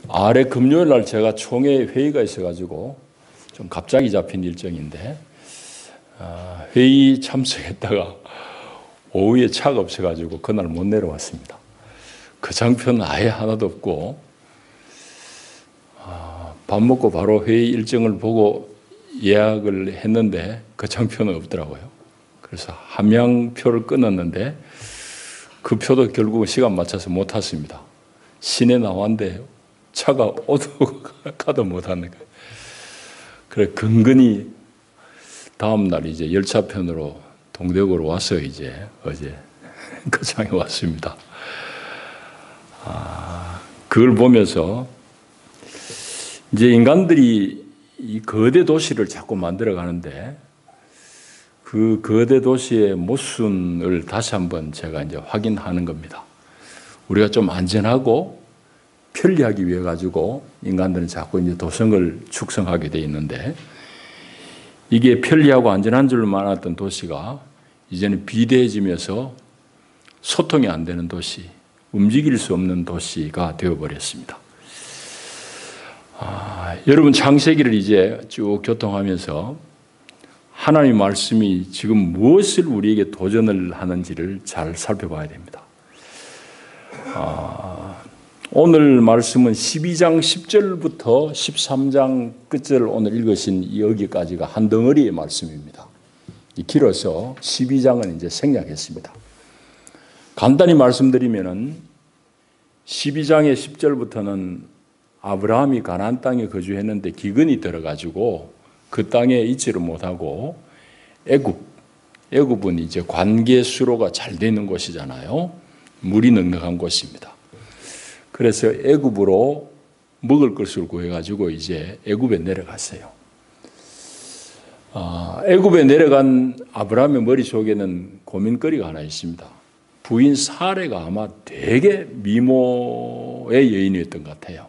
아래 금요일 날 제가 총회 회의가 있어가지고 좀 갑자기 잡힌 일정인데 회의 참석했다가 오후에 차가 없어가지고 그날 못 내려왔습니다. 그 장표는 아예 하나도 없고 밥 먹고 바로 회의 일정을 보고 예약을 했는데 그 장표는 없더라고요. 그래서 함양표를 끊었는데 그 표도 결국은 시간 맞춰서 못 탔습니다. 시내 나왔는데 차가 오도 가도 못 하는 거예요. 그래 근근히 다음 날 이제 열차편으로 동대구로 와서 이제 어제 그 장에 왔습니다. 그걸 보면서 이제 인간들이 이 거대 도시를 자꾸 만들어 가는데 그 거대 도시의 모순을 다시 한번 제가 이제 확인하는 겁니다. 우리가 좀 안전하고 편리하기 위해 가지고 인간들은 자꾸 이제 도성을 축성하게 돼 있는데 이게 편리하고 안전한 줄만 알았던 도시가 이제는 비대해지면서 소통이 안 되는 도시, 움직일 수 없는 도시가 되어버렸습니다. 여러분 창세기를 이제 쭉 교통하면서 하나님의 말씀이 지금 무엇을 우리에게 도전을 하는지를 잘 살펴봐야 됩니다. 오늘 말씀은 12장 10절부터 13장 끝절 오늘 읽으신 여기까지가 한 덩어리의 말씀입니다. 길어서 12장은 이제 생략했습니다. 간단히 말씀드리면은 12장의 10절부터는 아브라함이 가나안 땅에 거주했는데 기근이 들어가지고 그 땅에 있지를 못하고 애굽은 이제 관계 수로가 잘 되는 곳이잖아요. 물이 넉넉한 곳입니다. 그래서 애굽으로 먹을 것을 구해가지고 이제 애굽에 내려갔어요. 애굽에 내려간 아브라함의 머릿속에는 고민거리가 하나 있습니다. 부인 사레가 아마 되게 미모의 여인이었던 것 같아요.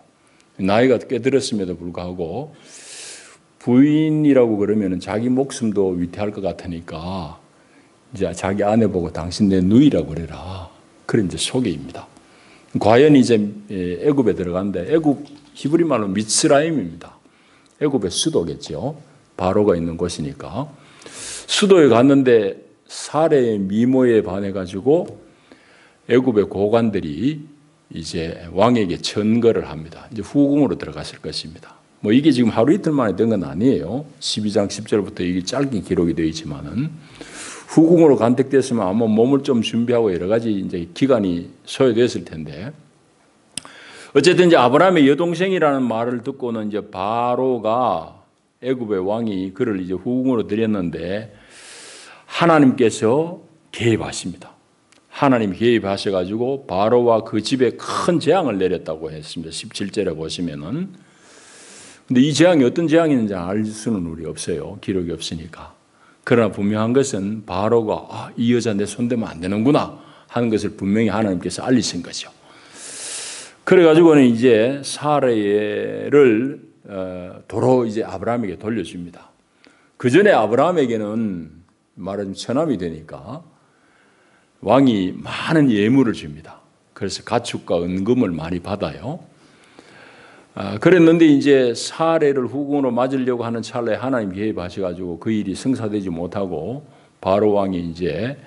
나이가 꽤 들었음에도 불구하고 부인이라고 그러면 자기 목숨도 위태할 것 같으니까 이제 자기 아내 보고 당신 내 누이라고 그래라. 그런 이제 소개입니다. 과연 이제 애굽에 들어갔는데 애굽 히브리 말로 미츠라임입니다. 애굽의 수도겠죠. 바로가 있는 곳이니까 수도에 갔는데 사레의 미모에 반해가지고 애굽의 고관들이 이제 왕에게 천거를 합니다. 이제 후궁으로 들어갔을 것입니다. 뭐 이게 지금 하루 이틀 만에 된 건 아니에요. 12장 10절부터 이게 짧게 기록이 되어 있지만은 후궁으로 간택됐으면 아마 몸을 좀 준비하고 여러 가지 이제 기간이 소요됐을 텐데 어쨌든 이제 아브라함의 여동생이라는 말을 듣고는 이제 바로가 애굽의 왕이 그를 이제 후궁으로 들였는데 하나님께서 개입하십니다. 하나님 개입하셔가지고 바로와 그 집에 큰 재앙을 내렸다고 했습니다. 17절에 보시면은. 근데 이 재앙이 어떤 재앙인지 알 수는 우리 없어요. 기록이 없으니까. 그러나 분명한 것은 바로가 이 여자 내 손대면 안 되는구나 하는 것을 분명히 하나님께서 알리신 거죠. 그래가지고는 이제 사레를 도로 이제 아브라함에게 돌려줍니다. 그 전에 아브라함에게는 말하자면 처남이 되니까 왕이 많은 예물을 줍니다. 그래서 가축과 은금을 많이 받아요. 그랬는데 이제 사레를 후궁으로 맞으려고 하는 찰나에 하나님 개입하셔가지고 그 일이 성사되지 못하고 바로 왕이 이제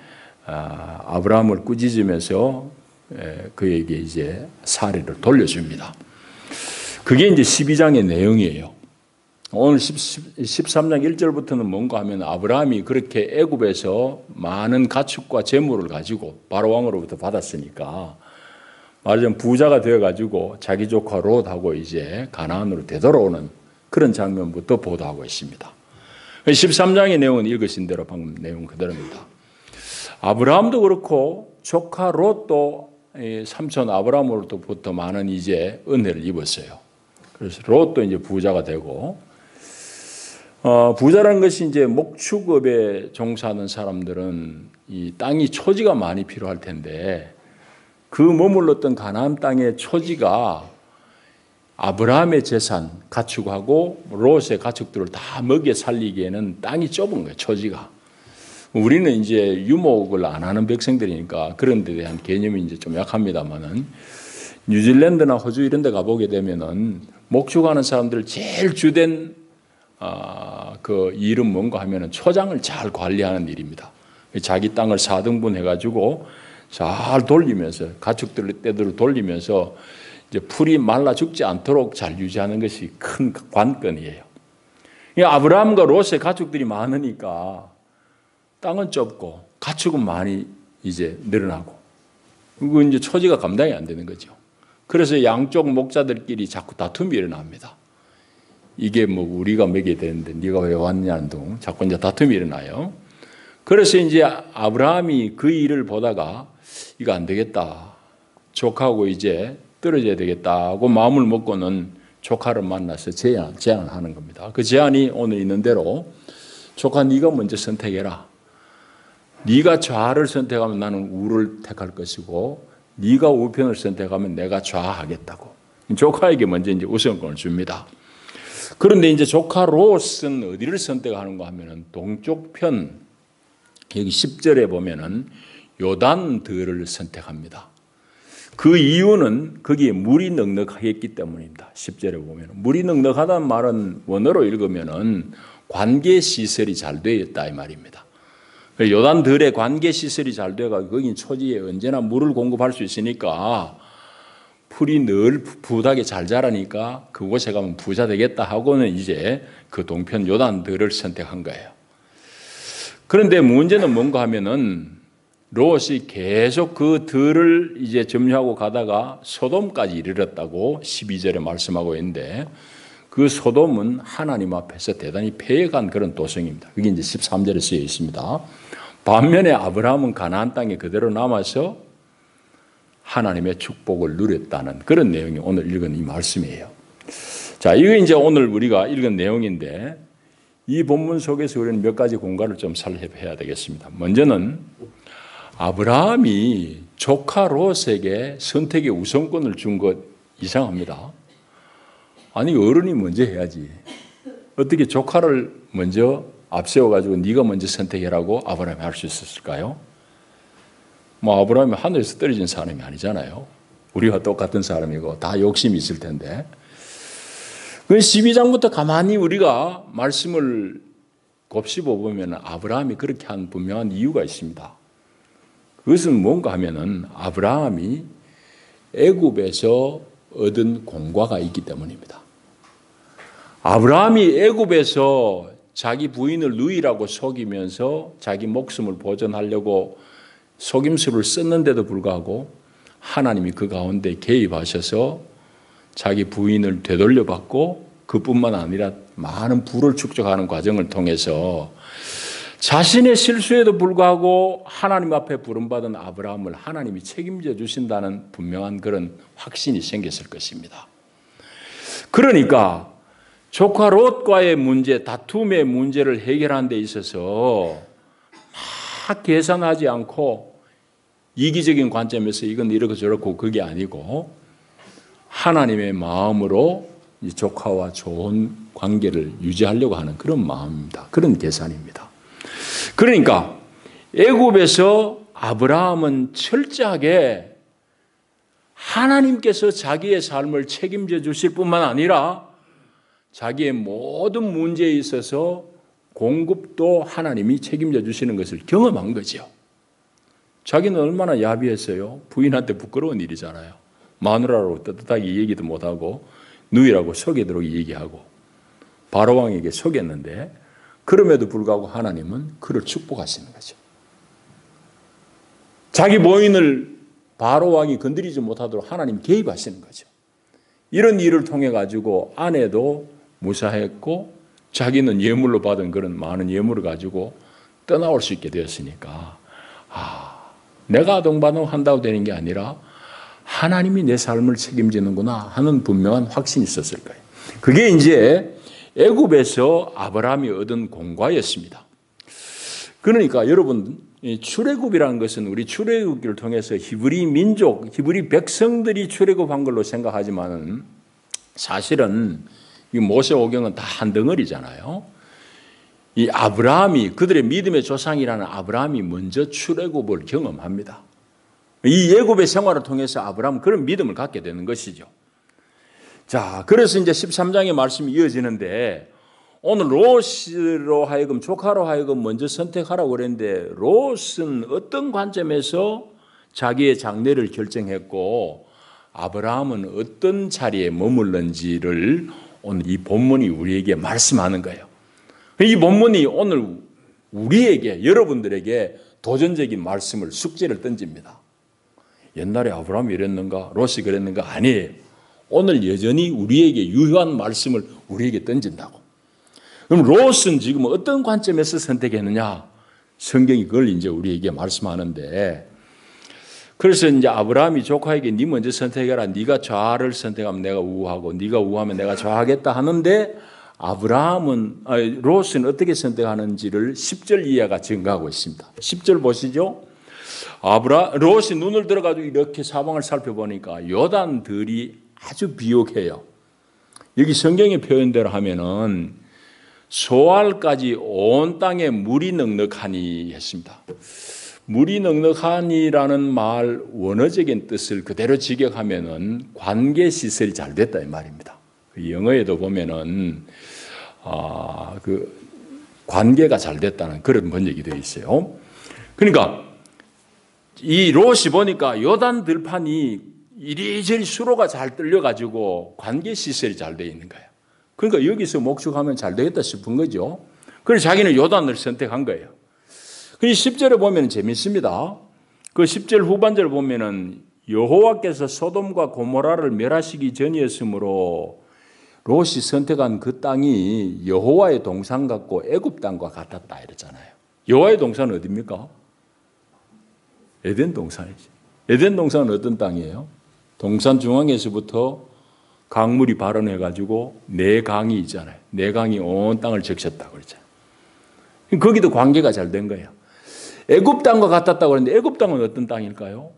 아브라함을 꾸짖으면서 그에게 이제 사레를 돌려줍니다. 그게 이제 12장의 내용이에요. 오늘 13장 1절부터는 뭔가 하면 아브라함이 그렇게 애굽에서 많은 가축과 재물을 가지고 바로 왕으로부터 받았으니까 말하자면 부자가 되어가지고 자기 조카 롯하고 이제 가나안으로 되돌아오는 그런 장면부터 보도하고 있습니다. 13장의 내용은 읽으신 대로 방금 내용 그대로입니다. 아브라함도 그렇고 조카 롯도 삼촌 아브라함으로부터 많은 이제 은혜를 입었어요. 그래서 롯도 이제 부자가 되고 부자라는 것이 이제 목축업에 종사하는 사람들은 이 땅이 초지가 많이 필요할 텐데 그 머물렀던 가나안 땅의 초지가 아브라함의 재산 가축하고 롯의 가축들을 다 먹여 살리기에는 땅이 좁은 거예요. 초지가. 우리는 이제 유목을 안 하는 백성들이니까 그런 데 대한 개념이 이제 좀 약합니다만은 뉴질랜드나 호주 이런 데 가보게 되면은 목축하는 사람들 제일 주된 그 일은 뭔가 하면은 초장을 잘 관리하는 일입니다. 자기 땅을 4등분 해가지고 잘 돌리면서 가축들 때대로 돌리면서 이제 풀이 말라 죽지 않도록 잘 유지하는 것이 큰 관건이에요. 아브라함과 롯의 가축들이 많으니까 땅은 좁고 가축은 많이 이제 늘어나고 그거 이제 초지가 감당이 안 되는 거죠. 그래서 양쪽 목자들끼리 자꾸 다툼이 일어납니다. 이게 뭐 우리가 먹여야 되는데 네가 왜 왔냐는 등 자꾸 이제 다툼이 일어나요. 그래서 이제 아브라함이 그 일을 보다가 이거 안 되겠다. 조카하고 이제 떨어져야 되겠다고 마음을 먹고는 조카를 만나서 제안을 하는 겁니다. 그 제안이 오늘 있는 대로 조카 네가 먼저 선택해라. 네가 좌를 선택하면 나는 우를 택할 것이고 네가 우편을 선택하면 내가 좌하겠다고. 조카에게 먼저 이제 우선권을 줍니다. 그런데 이제 조카 롯은 어디를 선택하는가 하면은 동쪽 편 여기 10절에 보면은 요단들을 선택합니다. 그 이유는 거기에 물이 넉넉했기 때문입니다. 10절에 보면 물이 넉넉하다는 말은 원어로 읽으면은 관계 시설이 잘 되어 있다 이 말입니다. 요단들의 관계 시설이 잘 되어가 거기 초지에 언제나 물을 공급할 수 있으니까 풀이 늘 부하게 잘 자라니까 그곳에 가면 부자 되겠다 하고는 이제 그 동편 요단들을 선택한 거예요. 그런데 문제는 뭔가 하면은 롯이 계속 그 들을 이제 점유하고 가다가 소돔까지 이르렀다고 12절에 말씀하고 있는데 그 소돔은 하나님 앞에서 대단히 패역한 그런 도성입니다. 그게 이제 13절에 쓰여 있습니다. 반면에 아브라함은 가나안 땅에 그대로 남아서 하나님의 축복을 누렸다는 그런 내용이 오늘 읽은 이 말씀이에요. 자, 이거 이제 오늘 우리가 읽은 내용인데 이 본문 속에서 우리는 몇 가지 공간을 좀 살펴야 되겠습니다. 먼저는 아브라함이 조카 롯에게 선택의 우선권을 준 것 이상합니다. 아니 어른이 먼저 해야지. 어떻게 조카를 먼저 앞세워가지고 네가 먼저 선택해라고 아브라함이 할 수 있었을까요? 뭐 아브라함이 하늘에서 떨어진 사람이 아니잖아요. 우리와 똑같은 사람이고 다 욕심이 있을 텐데. 그 12장부터 가만히 우리가 말씀을 곱씹어 보면 아브라함이 그렇게 한 분명한 이유가 있습니다. 그것은 뭔가 하면은 아브라함이 애굽에서 얻은 공과가 있기 때문입니다. 아브라함이 애굽에서 자기 부인을 누이라고 속이면서 자기 목숨을 보존하려고 속임수를 썼는데도 불구하고 하나님이 그 가운데 개입하셔서 자기 부인을 되돌려받고 그뿐만 아니라 많은 부를 축적하는 과정을 통해서 자신의 실수에도 불구하고 하나님 앞에 부름받은 아브라함을 하나님이 책임져 주신다는 분명한 그런 확신이 생겼을 것입니다. 그러니까 조카 롯과의 문제, 다툼의 문제를 해결하는 데 있어서 막 계산하지 않고 이기적인 관점에서 이건 이렇고 저렇고 그게 아니고 하나님의 마음으로 조카와 좋은 관계를 유지하려고 하는 그런 마음입니다. 그런 계산입니다. 그러니까 애굽에서 아브라함은 철저하게 하나님께서 자기의 삶을 책임져 주실 뿐만 아니라 자기의 모든 문제에 있어서 공급도 하나님이 책임져 주시는 것을 경험한 거죠. 자기는 얼마나 야비했어요. 부인한테 부끄러운 일이잖아요. 마누라로 떳떳하게 얘기도 못하고 누이라고 속이도록 얘기하고 바로왕에게 속였는데 그럼에도 불구하고 하나님은 그를 축복하시는 거죠. 자기 부인을 바로왕이 건드리지 못하도록 하나님 개입하시는 거죠. 이런 일을 통해 가지고 아내도 무사했고 자기는 예물로 받은 그런 많은 예물을 가지고 떠나올 수 있게 되었으니까 내가 아동반응한다고 되는 게 아니라 하나님이 내 삶을 책임지는구나 하는 분명한 확신이 있었을 거예요. 그게 이제 애굽에서 아브라함이 얻은 공과였습니다. 그러니까 여러분 출애굽이라는 것은 우리 출애굽기를 통해서 히브리 민족, 히브리 백성들이 출애굽한 걸로 생각하지만 사실은 이 모세오경은 다 한 덩어리잖아요. 이 아브라함이 그들의 믿음의 조상이라는 아브라함이 먼저 출애굽을 경험합니다. 이 애굽의 생활을 통해서 아브라함은 그런 믿음을 갖게 되는 것이죠. 자, 그래서 이제 13장의 말씀이 이어지는데 오늘 롯으로 하여금 조카로 하여금 먼저 선택하라고 그랬는데 롯은 어떤 관점에서 자기의 장래를 결정했고 아브라함은 어떤 자리에 머물는지를 오늘 이 본문이 우리에게 말씀하는 거예요. 이 본문이 오늘 우리에게 여러분들에게 도전적인 말씀을 숙제를 던집니다. 옛날에 아브라함이 이랬는가 롯이 그랬는가 아니에요. 오늘 여전히 우리에게 유효한 말씀을 우리에게 던진다고. 그럼 롯은 지금 어떤 관점에서 선택했느냐? 성경이 그걸 이제 우리에게 말씀하는데 그래서 이제 아브라함이 조카에게 네 먼저 선택해라. 네가 좌를 선택하면 내가 우하고 네가 우하면 내가 좌하겠다 하는데 롯은 어떻게 선택하는지를 10절 이하가 증가하고 있습니다. 10절 보시죠. 롯이 눈을 들어가지고 이렇게 사방을 살펴보니까 요단들이 아주 비옥해요. 여기 성경의 표현대로 하면은 소알까지 온 땅에 물이 넉넉하니 했습니다. 물이 넉넉하니라는 말 원어적인 뜻을 그대로 직역하면은 관계 시설이 잘 됐다 이 말입니다. 영어에도 보면은 그 관계가 잘 됐다는 그런 번역이 되어 있어요. 그러니까 이 롯이 보니까 요단 들판이 이리저리 수로가 잘 뚫려가지고 관계 시설이 잘 되어 있는 거예요. 그러니까 여기서 목축하면 잘 되겠다 싶은 거죠. 그래서 자기는 요단을 선택한 거예요. 그 10절에 보면 재밌습니다. 그 10절 후반절 보면은 여호와께서 소돔과 고모라를 멸하시기 전이었으므로 롯이 선택한 그 땅이 여호와의 동산 같고 애굽 땅과 같았다 이랬잖아요. 여호와의 동산은 어디입니까? 에덴 동산이지. 에덴 동산은 어떤 땅이에요? 동산 중앙에서부터 강물이 발원해가지고 네 강이 있잖아요. 네 강이 온 땅을 적셨다고 그랬잖아요. 거기도 관계가 잘 된 거예요. 애굽 땅과 같았다고 그랬는데 애굽 땅은 어떤 땅일까요?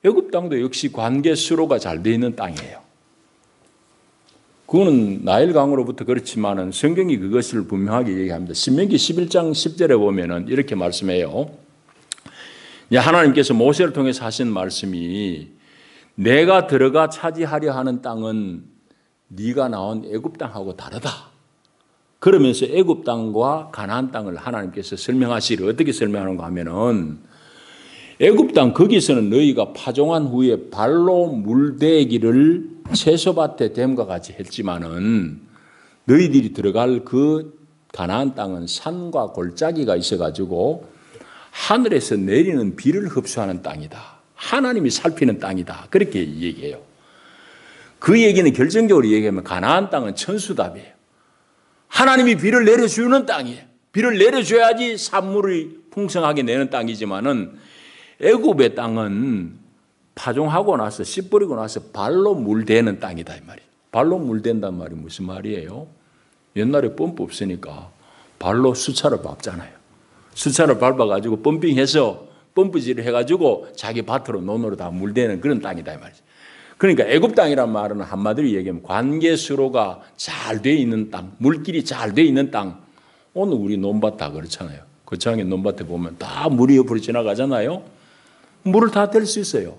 애굽 땅도 역시 관계 수로가 잘 돼 있는 땅이에요. 그거는 나일강으로부터 그렇지만은 성경이 그것을 분명하게 얘기합니다. 신명기 11장 10절에 보면은 이렇게 말씀해요. 하나님께서 모세를 통해서 하신 말씀이 내가 들어가 차지하려 하는 땅은 네가 나온 애굽 땅하고 다르다. 그러면서 애굽 땅과 가나안 땅을 하나님께서 설명하시기를 어떻게 설명하는가 하면은 애굽 땅 거기서는 너희가 파종한 후에 발로 물대기를 채소밭에 댐과 같이 했지만은 너희들이 들어갈 그 가나안 땅은 산과 골짜기가 있어가지고 하늘에서 내리는 비를 흡수하는 땅이다. 하나님이 살피는 땅이다. 그렇게 얘기해요. 그 얘기는 결정적으로 얘기하면 가나안 땅은 천수답이에요. 하나님이 비를 내려주는 땅이에요. 비를 내려줘야지 산물을 풍성하게 내는 땅이지만은 애굽의 땅은 파종하고 나서 씨 뿌리고 나서 발로 물대는 땅이다 이 말이에요. 발로 물댄단 말이 무슨 말이에요? 옛날에 펌프 없으니까 발로 수차를 밟잖아요. 수차를 밟아가지고 펌핑해서 펌프질을 해가지고 자기 밭으로 논으로 다 물대는 그런 땅이다 이 말이죠. 그러니까 애굽 땅이란 말은 한마디로 얘기하면 관계수로가 잘 돼 있는 땅, 물길이 잘 돼 있는 땅. 오늘 우리 논밭 다 그렇잖아요. 거창의 논밭에 보면 다 물이 옆으로 지나가잖아요. 물을 다 댈 수 있어요.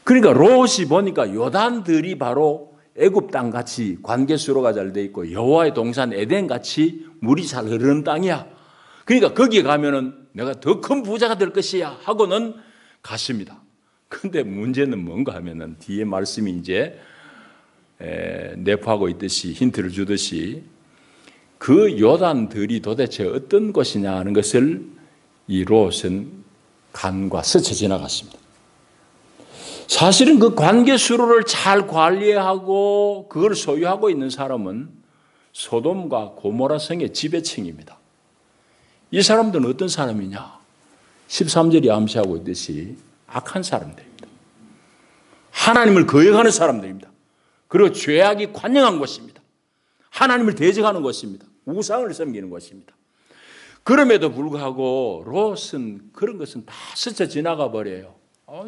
그러니까 롯이 보니까 요단들이 바로 애굽 땅 같이 관계수로가 잘 돼 있고 여호와의 동산 에덴 같이 물이 잘 흐르는 땅이야. 그러니까 거기에 가면은 내가 더 큰 부자가 될 것이야 하고는 갔습니다. 근데 문제는 뭔가 하면은 뒤에 말씀이 이제 내포하고 있듯이 힌트를 주듯이 그 요단들이 도대체 어떤 것이냐 하는 것을 이 롯은 간과 스쳐 지나갔습니다. 사실은 그 관계 수로를 잘 관리하고 그걸 소유하고 있는 사람은 소돔과 고모라 성의 지배층입니다. 이 사람들은 어떤 사람이냐? 13절이 암시하고 있듯이 악한 사람들입니다. 하나님을 거역하는 사람들입니다. 그리고 죄악이 관영한 것입니다. 하나님을 대적하는 것입니다. 우상을 섬기는 것입니다. 그럼에도 불구하고 롯은 그런 것은 다 스쳐 지나가 버려요.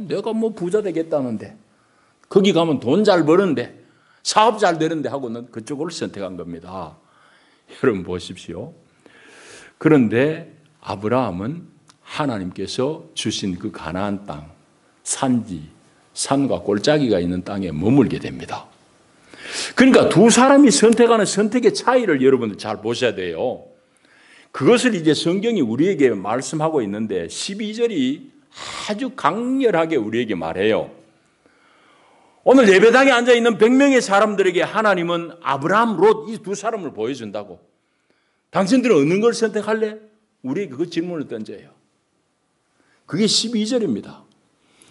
내가 뭐 부자 되겠다는데 거기 가면 돈 잘 버는데 사업 잘 되는데 하고는 그쪽을 선택한 겁니다. 여러분 보십시오. 그런데 아브라함은 하나님께서 주신 그 가나안 땅, 산과 골짜기가 있는 땅에 머물게 됩니다. 그러니까 두 사람이 선택하는 선택의 차이를 여러분들 잘 보셔야 돼요. 그것을 이제 성경이 우리에게 말씀하고 있는데 12절이 아주 강렬하게 우리에게 말해요. 오늘 예배당에 앉아있는 100명의 사람들에게 하나님은 아브라함, 롯 이 두 사람을 보여준다고. 당신들은 어느 걸 선택할래? 우리에게 그 질문을 던져요. 그게 12절입니다.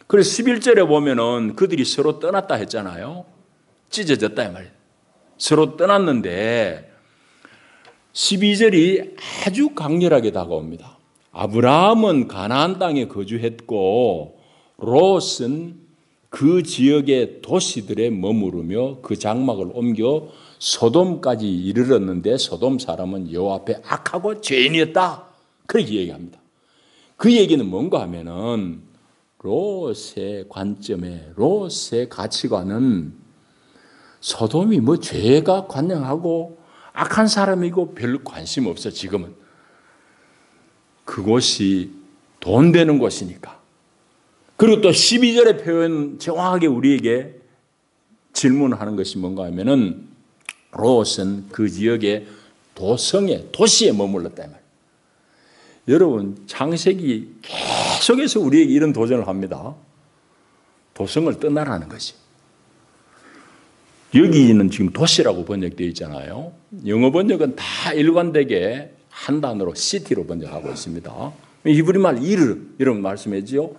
그래서 11절에 보면은 그들이 서로 떠났다 했잖아요. 찢어졌다 이 말이에요. 서로 떠났는데 12절이 아주 강렬하게 다가옵니다. 아브라함은 가나안 땅에 거주했고 롯은 그 지역의 도시들에 머무르며 그 장막을 옮겨 소돔까지 이르렀는데 소돔 사람은 여호와 앞에 악하고 죄인이었다. 그렇게 얘기합니다. 그 얘기는 뭔가 하면은 롯의 관점에 롯의 가치관은 소돔이 뭐 죄가 관영하고 악한 사람이고 별 관심 없어 지금은. 그곳이 돈 되는 곳이니까. 그리고 또 12절의 표현 정확하게 우리에게 질문하는 것이 뭔가 하면은 롯은 그 지역의 도시에 머물렀다 이 말이에요. 여러분 창세기 계속해서 우리에게 이런 도전을 합니다. 도성을 떠나라는 것이. 여기는 지금 도시라고 번역되어 있잖아요. 영어 번역은 다 일관되게 한 단어로 시티로 번역하고 있습니다. 히브리말 이런 말씀이지요.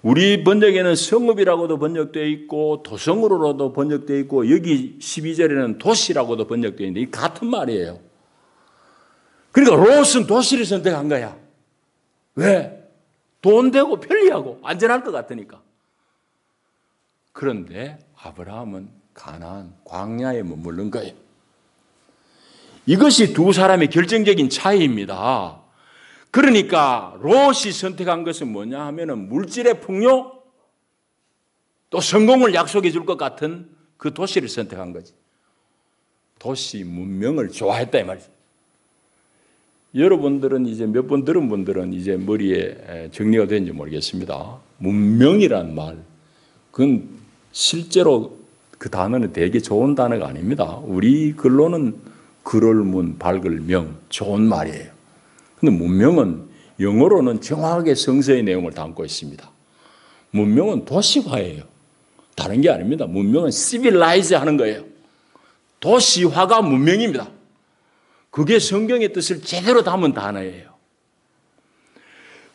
우리 번역에는 성읍이라고도 번역되어 있고 도성으로도 번역되어 있고 여기 12절에는 도시라고도 번역되어 있는데 이 같은 말이에요. 그러니까 롯은 도시를 선택한 거야. 왜? 돈 되고 편리하고 안전할 것 같으니까. 그런데 아브라함은 가나안 광야에 머무른 거예요. 이것이 두 사람의 결정적인 차이입니다. 그러니까 롯이 선택한 것은 뭐냐 하면은 물질의 풍요 또 성공을 약속해 줄 것 같은 그 도시를 선택한 거지. 도시 문명을 좋아했다 이 말이죠. 여러분들은 이제 몇 번 들은 분들은 이제 머리에 정리가 되는지 모르겠습니다. 문명이란 말, 그건 실제로 그 단어는 되게 좋은 단어가 아닙니다. 우리 글로는 그럴 문, 밝을 명, 좋은 말이에요. 근데 문명은 영어로는 정확하게 성서의 내용을 담고 있습니다. 문명은 도시화예요. 다른 게 아닙니다. 문명은 시빌라이즈 하는 거예요. 도시화가 문명입니다. 그게 성경의 뜻을 제대로 담은 단어예요.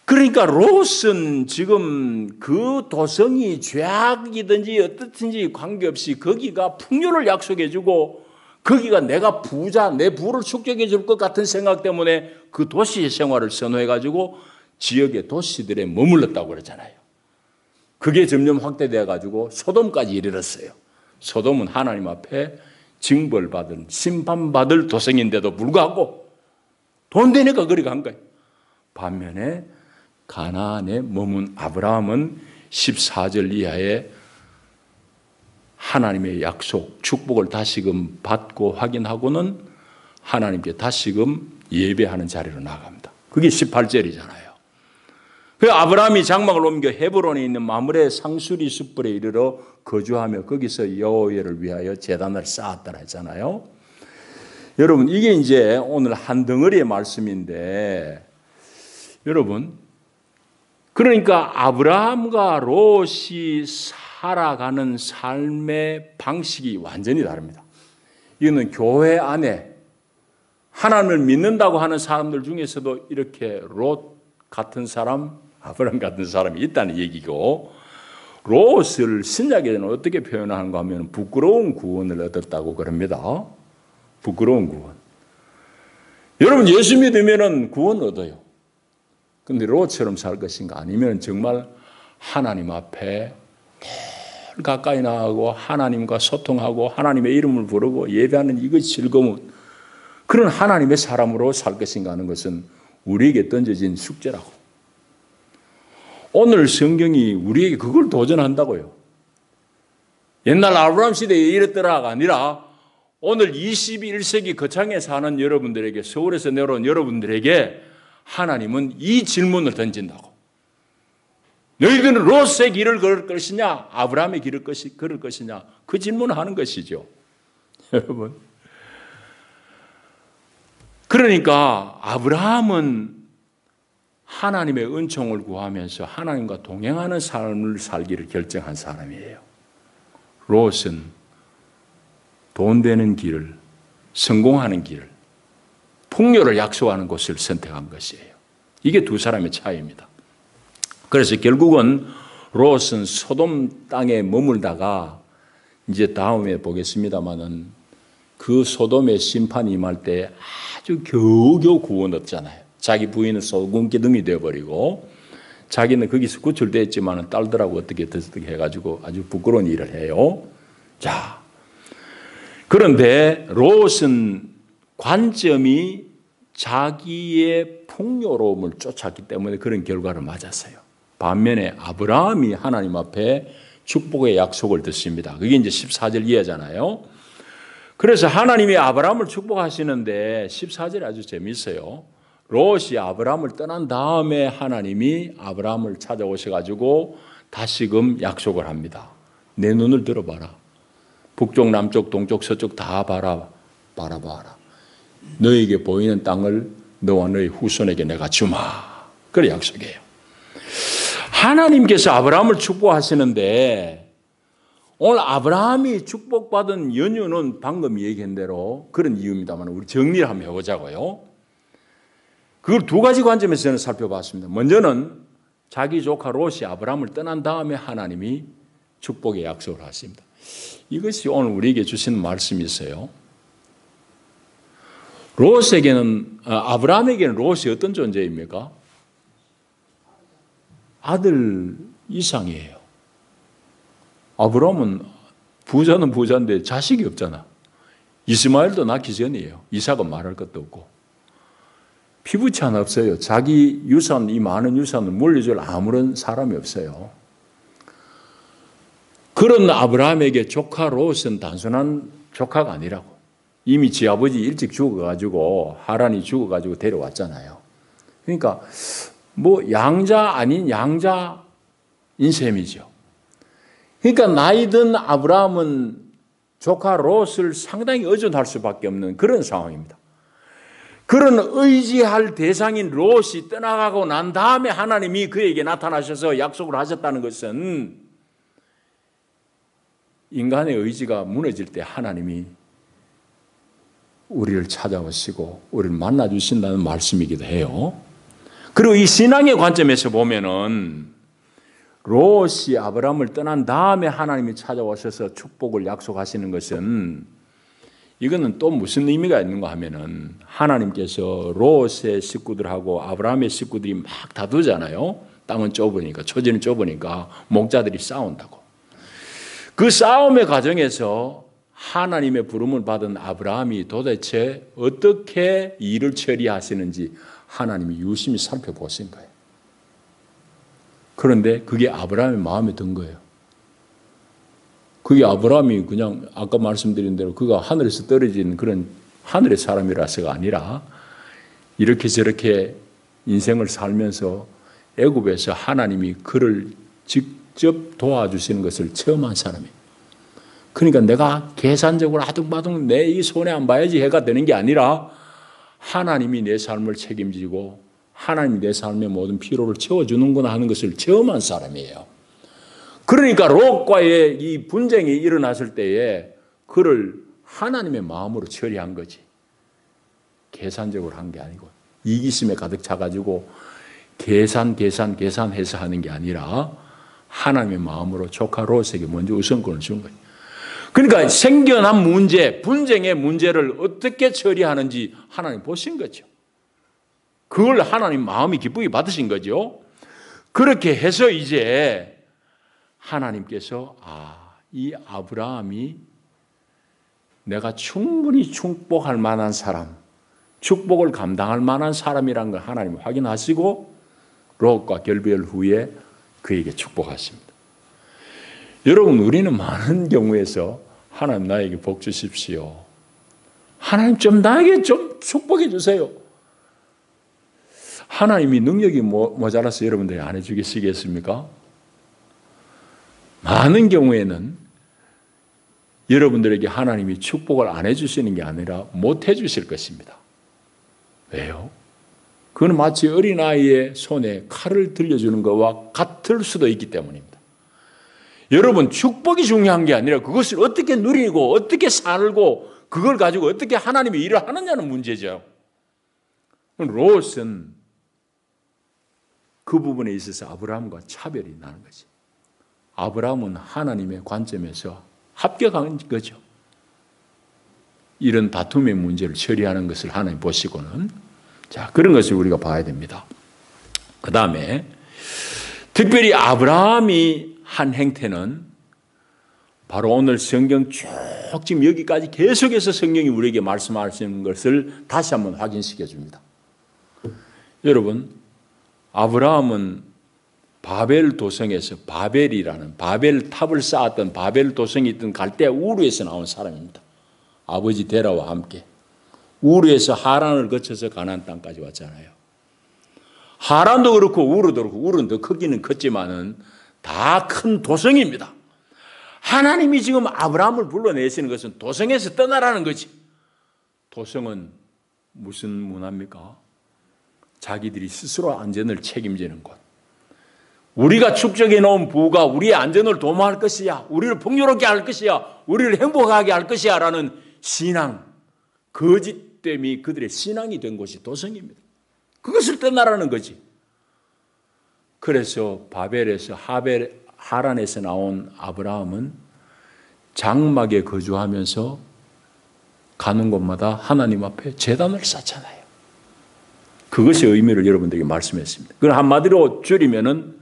그러니까 롯은 지금 그 도성이 죄악이든지 어떻든지 관계없이 거기가 풍요를 약속해 주고 거기가 내가 부자, 내 부를 축적해 줄 것 같은 생각 때문에 그 도시의 생활을 선호해 가지고 지역의 도시들에 머물렀다고 그러잖아요. 그게 점점 확대되어 가지고 소돔까지 이르렀어요. 소돔은 하나님 앞에 징벌받은 심판받을 도성인데도 불구하고 돈 되니까 그리 간 거예요. 반면에 가나안에 머문 아브라함은 14절 이하에 하나님의 약속, 축복을 다시금 받고 확인하고는 하나님께 다시금 예배하는 자리로 나갑니다. 그게 18절이잖아요. 그 아브라함이 장막을 옮겨 헤브론에 있는 마므레 상수리 숯불에 이르러 거주하며 거기서 여호와를 위하여 제단을 쌓았다 했잖아요. 여러분 이게 이제 오늘 한 덩어리의 말씀인데 여러분 그러니까 아브라함과 롯이 살아가는 삶의 방식이 완전히 다릅니다. 이거는 교회 안에 하나님을 믿는다고 하는 사람들 중에서도 이렇게 롯 같은 사람, 아브라함 같은 사람이 있다는 얘기고 롯을 신약에는 어떻게 표현하는가 하면 부끄러운 구원을 얻었다고 그럽니다. 부끄러운 구원. 여러분 예수 믿으면 구원 얻어요. 근데 롯처럼 살 것인가 아니면 정말 하나님 앞에 늘 가까이 나가고 하나님과 소통하고 하나님의 이름을 부르고 예배하는 이것이 즐거운 그런 하나님의 사람으로 살 것인가 하는 것은 우리에게 던져진 숙제라고. 오늘 성경이 우리에게 그걸 도전한다고요. 옛날 아브라함 시대에 이랬더라가 아니라 오늘 21세기 거창에 사는 여러분들에게 서울에서 내려온 여러분들에게 하나님은 이 질문을 던진다고. 너희들은 롯의 길을 걸을 것이냐 아브라함의 길을 걸을 것이냐 그 질문을 하는 것이죠. 여러분, 그러니까 아브라함은 하나님의 은총을 구하면서 하나님과 동행하는 삶을 살기를 결정한 사람이에요. 롯은 돈 되는 길을, 성공하는 길을, 풍요를 약속하는 곳을 선택한 것이에요. 이게 두 사람의 차이입니다. 그래서 결국은 롯은 소돔 땅에 머물다가 이제 다음에 보겠습니다마는 그 소돔의 심판이 임할 때 아주 겨우겨우 구원 얻잖아요. 자기 부인은 소금 기둥이 되어버리고 자기는 거기서 구출됐지만 딸들하고 어떻게 해가지고 아주 부끄러운 일을 해요. 자, 그런데 롯은 관점이 자기의 풍요로움을 쫓았기 때문에 그런 결과를 맞았어요. 반면에 아브라함이 하나님 앞에 축복의 약속을 듣습니다. 그게 이제 14절 이하잖아요. 그래서 하나님이 아브라함을 축복하시는데 14절이 아주 재미있어요. 롯이 아브라함을 떠난 다음에 하나님이 아브라함을 찾아오셔가지고 다시금 약속을 합니다. 내 눈을 들어봐라. 북쪽, 남쪽, 동쪽, 서쪽 다 바라봐라. 너에게 보이는 땅을 너와 너의 후손에게 내가 주마. 그래 약속이에요. 하나님께서 아브라함을 축복하시는데 오늘 아브라함이 축복받은 연유는 방금 얘기한 대로 그런 이유입니다만 우리 정리를 한번 해보자고요. 그걸 두 가지 관점에서 저는 살펴봤습니다. 먼저는 자기 조카 롯이 아브라함을 떠난 다음에 하나님이 축복의 약속을 하십니다. 이것이 오늘 우리에게 주시는 말씀이 있어요. 아브라함에게는 롯이 어떤 존재입니까? 아들 이상이에요. 아브라함은 부자는 부자인데 자식이 없잖아. 이스마엘도 낳기 전이에요. 이삭은 말할 것도 없고. 피부치 하나 없어요. 자기 유산, 이 많은 유산을 물려줄 아무런 사람이 없어요. 그런 아브라함에게 조카 롯은 단순한 조카가 아니라고. 이미 지 아버지 일찍 죽어가지고 하란이 죽어가지고 데려왔잖아요. 그러니까 뭐 양자 아닌 양자인 셈이죠. 그러니까 나이 든 아브라함은 조카 롯을 상당히 의존할 수밖에 없는 그런 상황입니다. 그런 의지할 대상인 롯이 떠나가고 난 다음에 하나님이 그에게 나타나셔서 약속을 하셨다는 것은 인간의 의지가 무너질 때 하나님이 우리를 찾아오시고 우리를 만나주신다는 말씀이기도 해요. 그리고 이 신앙의 관점에서 보면은 롯이 아브라함을 떠난 다음에 하나님이 찾아오셔서 축복을 약속하시는 것은 이거는 또 무슨 의미가 있는가 하면은 하나님께서 롯의 식구들하고 아브라함의 식구들이 막 다투잖아요. 땅은 좁으니까, 초지는 좁으니까 목자들이 싸운다고. 그 싸움의 과정에서 하나님의 부름을 받은 아브라함이 도대체 어떻게 일을 처리하시는지 하나님이 유심히 살펴보신 거예요. 그런데 그게 아브라함의 마음에 든 거예요. 그게 아브라함이 그냥 아까 말씀드린 대로 그가 하늘에서 떨어진 그런 하늘의 사람이라서가 아니라 이렇게 저렇게 인생을 살면서 애굽에서 하나님이 그를 직접 도와주시는 것을 체험한 사람이에요. 그러니까 내가 계산적으로 아둥바둥 내 이 손에 안 봐야지 해가 되는 게 아니라 하나님이 내 삶을 책임지고 하나님이 내 삶의 모든 피로를 채워주는구나 하는 것을 체험한 사람이에요. 그러니까 롯과의 이 분쟁이 일어났을 때에 그를 하나님의 마음으로 처리한 거지. 계산적으로 한 게 아니고 이기심에 가득 차가지고 계산해서 하는 게 아니라 하나님의 마음으로 조카 롯에게 먼저 우선권을 준 거예요. 그러니까 생겨난 문제, 분쟁의 문제를 어떻게 처리하는지 하나님 보신 거죠. 그걸 하나님 마음이 기쁘게 받으신 거죠. 그렇게 해서 이제 하나님께서 이 아브라함이 내가 충분히 축복할 만한 사람, 축복을 감당할 만한 사람이라는 걸 하나님 확인하시고 롯과 결별 후에 그에게 축복하십니다. 여러분, 우리는 많은 경우에서 하나님 나에게 복 주십시오. 하나님 좀 나에게 좀 축복해 주세요. 하나님이 능력이 모자라서 여러분들이 안 해주시겠습니까? 많은 경우에는 여러분들에게 하나님이 축복을 안 해주시는 게 아니라 못 해주실 것입니다. 왜요? 그건 마치 어린아이의 손에 칼을 들려주는 것과 같을 수도 있기 때문입니다. 여러분, 축복이 중요한 게 아니라 그것을 어떻게 누리고 어떻게 살고 그걸 가지고 어떻게 하나님이 일을 하느냐는 문제죠. 롯은 그 부분에 있어서 아브라함과 차별이 나는 거지. 아브라함은 하나님의 관점에서 합격한 거죠. 이런 다툼의 문제를 처리하는 것을 하나님 보시고는, 자, 그런 것을 우리가 봐야 됩니다. 그 다음에 특별히 아브라함이 한 행태는 바로 오늘 성경 쭉 지금 여기까지 계속해서 성경이 우리에게 말씀하시는 것을 다시 한번 확인시켜 줍니다. 여러분, 아브라함은 바벨 도성에서 바벨이라는 바벨 탑을 쌓았던 바벨 도성이 있던 갈대아 우르에서 나온 사람입니다. 아버지 데라와 함께 우르에서 하란을 거쳐서 가나안 땅까지 왔잖아요. 하란도 그렇고 우르도 그렇고, 우르는 더 크기는 컸지만은 다 큰 도성입니다. 하나님이 지금 아브라함을 불러내시는 것은 도성에서 떠나라는 거지. 도성은 무슨 문화입니까? 자기들이 스스로 안전을 책임지는 곳. 우리가 축적해 놓은 부가 우리의 안전을 도모할 것이야, 우리를 풍요롭게 할 것이야, 우리를 행복하게 할 것이야 라는 신앙, 거짓됨이 그들의 신앙이 된 곳이 도성입니다. 그것을 떠나라는 거지. 그래서 바벨에서 하란에서 나온 아브라함은 장막에 거주하면서 가는 곳마다 하나님 앞에 제단을 쌓잖아요. 그것의 의미를 여러분들에게 말씀했습니다. 그걸 한마디로 줄이면은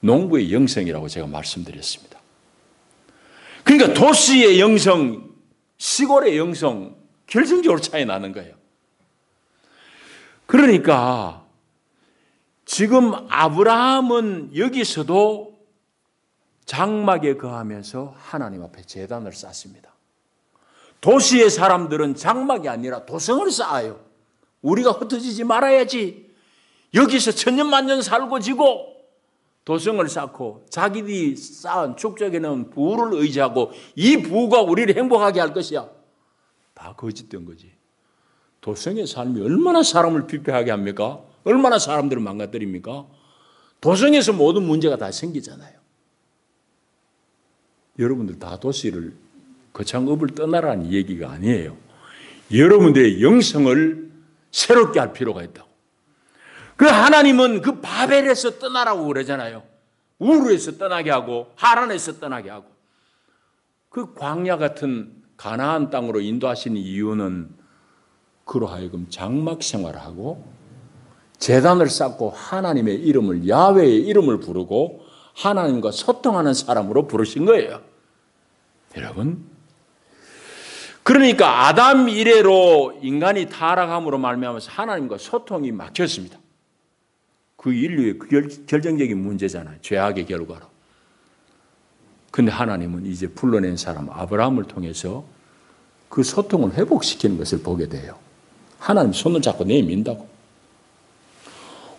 농부의 영성이라고 제가 말씀드렸습니다. 그러니까 도시의 영성, 시골의 영성, 결정적으로 차이 나는 거예요. 그러니까 지금 아브라함은 여기서도 장막에 거하면서 하나님 앞에 제단을 쌓습니다. 도시의 사람들은 장막이 아니라 도성을 쌓아요. 우리가 흩어지지 말아야지. 여기서 천년만년 살고 지고 도성을 쌓고 자기들이 쌓은 축적해 놓은 부를 의지하고 이 부가 우리를 행복하게 할 것이야. 다 거짓된 거지. 도성의 삶이 얼마나 사람을 피폐하게 합니까? 얼마나 사람들을 망가뜨립니까? 도성에서 모든 문제가 다 생기잖아요. 여러분들 다 도시를 거창읍을 떠나라는 얘기가 아니에요. 여러분들의 영성을 새롭게 할 필요가 있다고. 그 하나님은 그 바벨에서 떠나라고 그러잖아요. 우르에서 떠나게 하고 하란에서 떠나게 하고, 그 광야 같은 가나안 땅으로 인도하시는 이유는 그로 하여금 장막 생활을 하고 제단을 쌓고 하나님의 이름을, 야훼의 이름을 부르고 하나님과 소통하는 사람으로 부르신 거예요. 여러분, 그러니까 아담 이래로 인간이 타락함으로 말미암아서 하나님과 소통이 막혔습니다. 그 인류의 결정적인 문제잖아요. 죄악의 결과로. 그런데 하나님은 이제 불러낸 사람 아브라함을 통해서 그 소통을 회복시키는 것을 보게 돼요. 하나님 손을 잡고 내민다고.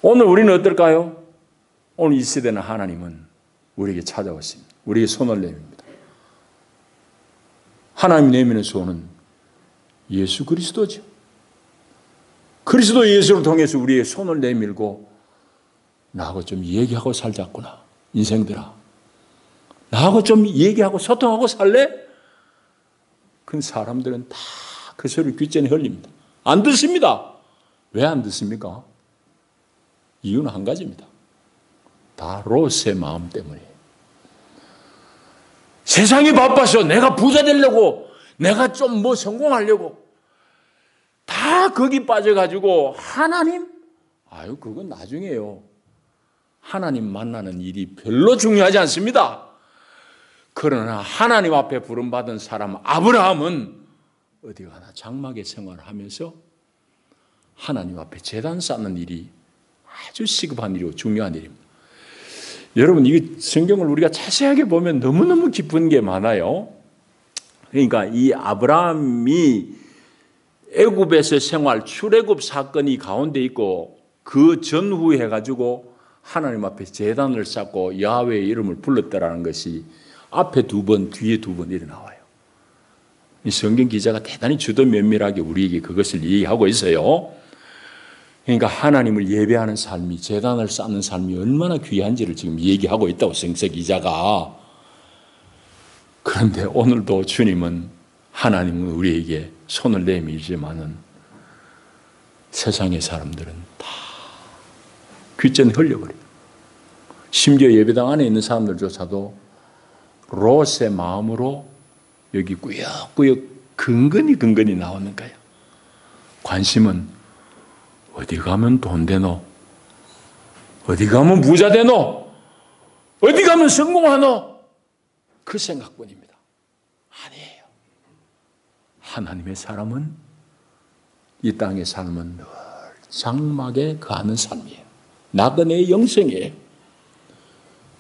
오늘 우리는 어떨까요? 오늘 이 시대는 하나님은 우리에게 찾아왔습니다. 우리에게 손을 내밉니다. 하나님이 내미는 손은 예수 그리스도죠. 그리스도 예수를 통해서 우리의 손을 내밀고 나하고 좀 얘기하고 살자꾸나. 인생들아, 나하고 좀 얘기하고 소통하고 살래? 그 사람들은 다 그 소리를 귓전에 흘립니다. 안 듣습니다. 왜 안 듣습니까? 이유는 한 가지입니다. 다 롯의 마음 때문에. 세상이 바빠서 내가 부자 되려고, 내가 좀 뭐 성공하려고 다 거기 빠져가지고 하나님? 아유, 그건 나중에요. 하나님 만나는 일이 별로 중요하지 않습니다. 그러나 하나님 앞에 부름받은 사람 아브라함은 어디 가나 장막의 생활을 하면서 하나님 앞에 제단 쌓는 일이 아주 시급한 일이고 중요한 일입니다. 여러분, 이 성경을 우리가 자세하게 보면 너무너무 깊은 게 많아요. 그러니까 이 아브라함이 애굽에서 생활, 출애굽 사건이 가운데 있고 그 전후에 해가지고 하나님 앞에 제단을 쌓고 야훼의 이름을 불렀다라는 것이 앞에 2번, 뒤에 2번 이렇게 나와요. 이 성경 기자가 대단히 주도 면밀하게 우리에게 그것을 얘기하고 있어요. 그러니까 하나님을 예배하는 삶이, 제단을 쌓는 삶이 얼마나 귀한지를 지금 얘기하고 있다고 성서 기자가. 그런데 오늘도 주님은, 하나님은 우리에게 손을 내밀지만은 세상의 사람들은 다 귓전에 흘려버려요. 심지어 예배당 안에 있는 사람들조차도 롯의 마음으로 여기 꾸역꾸역 근근히 나오는 거예요. 관심은 어디 가면 돈 되노? 어디 가면 부자 되노? 어디 가면 성공하노? 그 생각뿐입니다. 아니에요. 하나님의 사람은, 이 땅의 삶은 늘 장막에 거하는 삶이에요. 나그네의 영생이에요.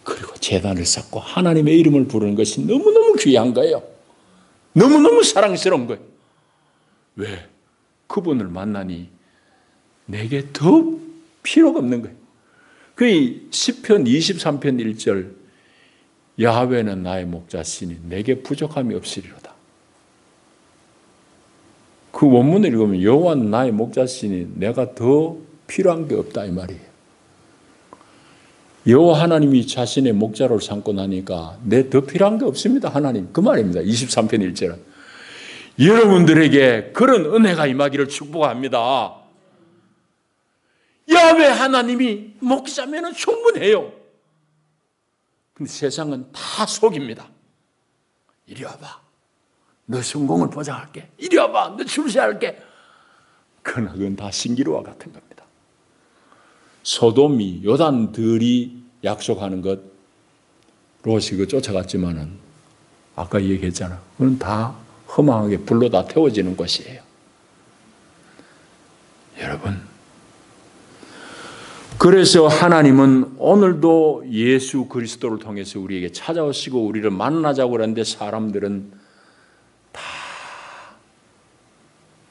그리고 제단을 쌓고 하나님의 이름을 부르는 것이 너무너무 귀한 거예요. 너무너무 사랑스러운 거예요. 왜? 그분을 만나니 내게 더 필요가 없는 거예요. 그 시편 23편 1절, 야훼는 나의 목자시니 내게 부족함이 없으리로다. 그 원문을 읽으면 여호와는 나의 목자시니 내가 더 필요한 게 없다 이 말이에요. 여호와 하나님이 자신의 목자로 삼고 나니까 내 더 필요한 게 없습니다. 하나님. 그 말입니다. 23편 1절은. 여러분들에게 그런 은혜가 임하기를 축복합니다. 야훼 하나님이 목자면 충분해요. 근데 세상은 다 속입니다. 이리 와봐. 너 성공을 보장할게. 이리 와봐. 너 출세할게. 그러나 그건 다 신기루와 같은 겁니다. 소돔이, 요단들이 약속하는 것, 롯이 그 쫓아갔지만은 아까 얘기했잖아. 그건 다 허망하게 불로 다 태워지는 것이에요. 여러분, 그래서 하나님은 오늘도 예수 그리스도를 통해서 우리에게 찾아오시고 우리를 만나자고 그러는데 사람들은 다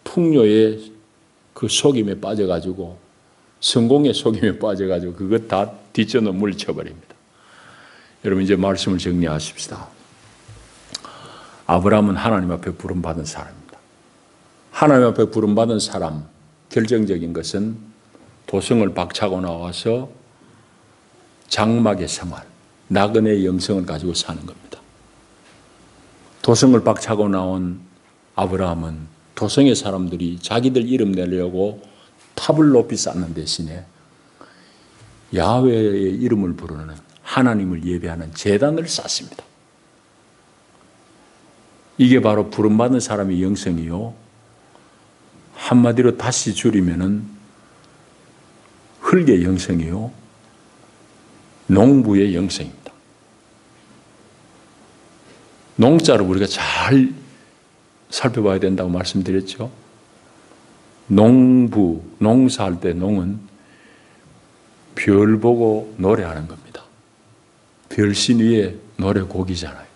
풍요의 그 속임에 빠져가지고, 성공의 속임에 빠져가지고 그것 다 뒷전으로 물리쳐버립니다. 여러분, 이제 말씀을 정리하십시다. 아브라함은 하나님 앞에 부름받은 사람입니다. 하나님 앞에 부름받은 사람, 결정적인 것은 도성을 박차고 나와서 장막의 생활, 나그네의 영성을 가지고 사는 겁니다. 도성을 박차고 나온 아브라함은 도성의 사람들이 자기들 이름 내려고 탑을 높이 쌓는 대신에 야훼의 이름을 부르는, 하나님을 예배하는 제단을 쌓습니다. 이게 바로 부름받은 사람의 영성이요, 한마디로 다시 줄이면은 흙의 영성이요, 농부의 영성입니다. 농자를 우리가 잘 살펴봐야 된다고 말씀드렸죠. 농부, 농사할 때 농은 별 보고 노래하는 겁니다. 별신 위에 노래곡이잖아요.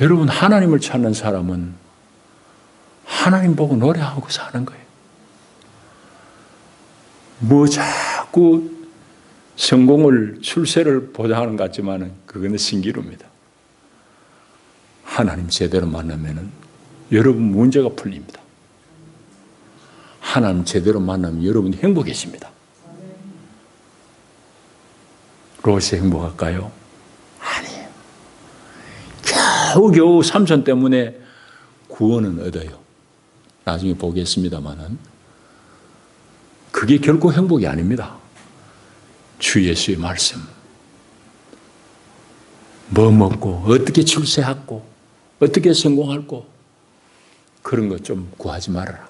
여러분, 하나님을 찾는 사람은 하나님 보고 노래하고 사는 거예요. 뭐 자꾸 성공을, 출세를 보장하는 것 같지만 그거는 신기루입니다. 하나님 제대로 만나면 여러분 문제가 풀립니다. 하나님 제대로 만나면 여러분이 행복해집니다. 롯이 행복할까요? 아니에요. 겨우겨우 삼손 때문에 구원은 얻어요. 나중에 보겠습니다만은 그게 결코 행복이 아닙니다. 주 예수의 말씀, 뭐 먹고 어떻게 출세하고 어떻게 성공할고 그런 것 좀 구하지 말아라.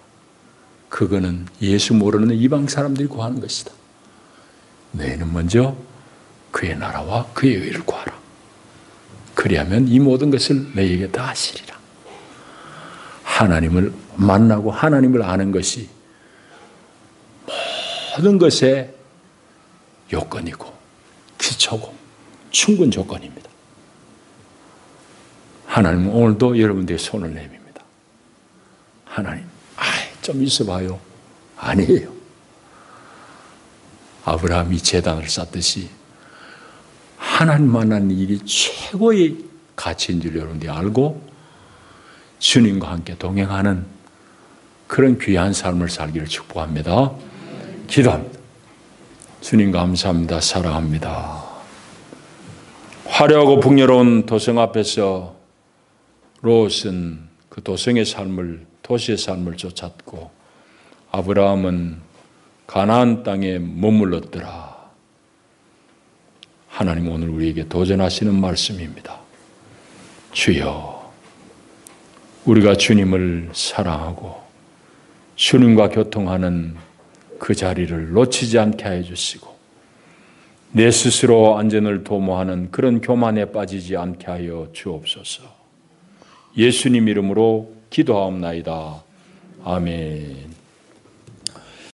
그거는 예수 모르는 이방 사람들이 구하는 것이다. 너희는 먼저 그의 나라와 그의 의를 구하라. 그리하면 이 모든 것을 너희에게 다 하시리라. 하나님을 만나고 하나님을 아는 것이 모든 것의 요건이고 기초고 충분 조건입니다. 하나님은 오늘도 여러분들의 손을 내밉니다. 하나님, 좀 있어봐요. 아니에요. 아브라함이 제단을 쌓듯이 하나님만한 일이 최고의 가치인 줄 여러분들이 알고 주님과 함께 동행하는 그런 귀한 삶을 살기를 축복합니다. 기도합니다. 주님 감사합니다. 사랑합니다. 화려하고 풍요로운 도성 앞에서 롯은 그 도성의 삶을, 도시의 삶을 쫓았고 아브라함은 가나안 땅에 머물렀더라. 하나님 오늘 우리에게 도전하시는 말씀입니다. 주여, 우리가 주님을 사랑하고 주님과 교통하는 그 자리를 놓치지 않게 해 주시고 내 스스로 안전을 도모하는 그런 교만에 빠지지 않게 하여 주옵소서. 예수님 이름으로 기도하옵나이다. 아멘.